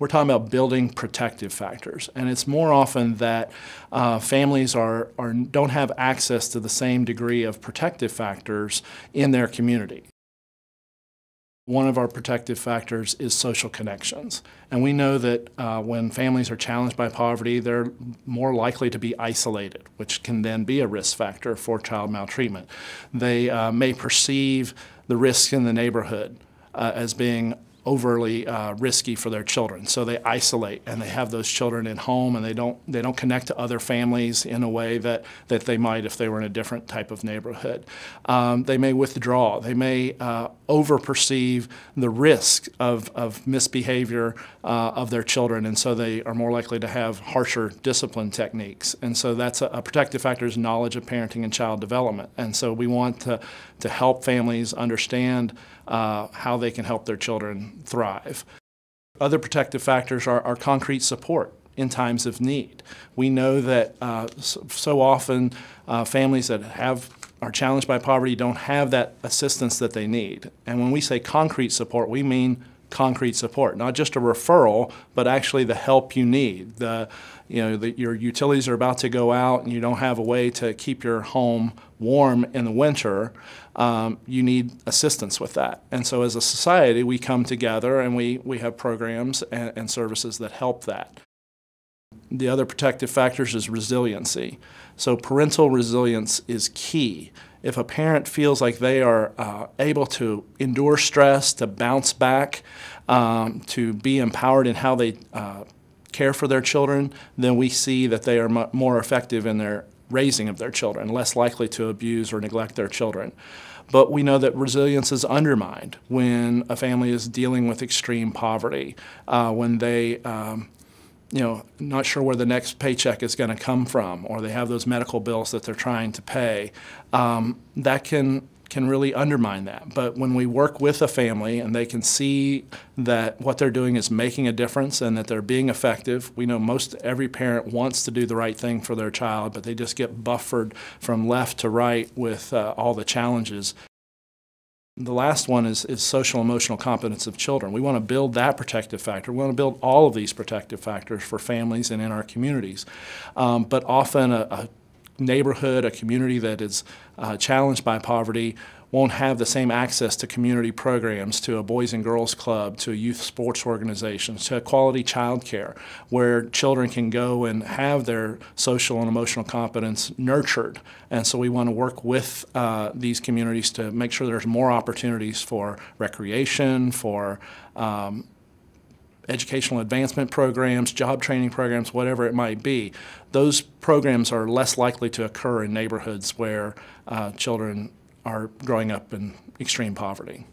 we're talking about building protective factors. And it's more often that families don't have access to the same degree of protective factors in their community. One of our protective factors is social connections. And we know that when families are challenged by poverty, they're more likely to be isolated, which can then be a risk factor for child maltreatment. They may perceive the risks in the neighborhood as being overly risky for their children, so they isolate and they have those children at home, and they don't connect to other families in a way that they might if they were in a different type of neighborhood. They may withdraw. They may over-perceive the risk of misbehavior of their children, and so they are more likely to have harsher discipline techniques. And so that's a protective factor is knowledge of parenting and child development. And so we want to help families understand how they can help their children thrive. Other protective factors are concrete support in times of need. We know that so often families that are challenged by poverty don't have that assistance that they need. And when we say concrete support, we mean concrete support, not just a referral, but actually the help you need. Your utilities are about to go out and you don't have a way to keep your home warm in the winter. You need assistance with that. And so as a society, we come together and we have programs and services that help that. The other protective factors is resiliency. So parental resilience is key. If a parent feels like they are able to endure stress, to bounce back, to be empowered in how they care for their children, then we see that they are more effective in their raising of their children, less likely to abuse or neglect their children. But we know that resilience is undermined when a family is dealing with extreme poverty, when they not sure where the next paycheck is going to come from, or they have those medical bills that they're trying to pay. That can really undermine that. But when we work with a family and they can see that what they're doing is making a difference and that they're being effective, we know most every parent wants to do the right thing for their child, but they just get buffered from left to right with all the challenges. The last one is social emotional competence of children. We want to build that protective factor. We want to build all of these protective factors for families and in our communities. But often a neighborhood, a community that is challenged by poverty won't have the same access to community programs, to a Boys and Girls Club, to youth sports organizations, to quality child care, where children can go and have their social and emotional competence nurtured. And so we want to work with these communities to make sure there's more opportunities for recreation, for educational advancement programs, job training programs, whatever it might be. Those programs are less likely to occur in neighborhoods where children are growing up in extreme poverty.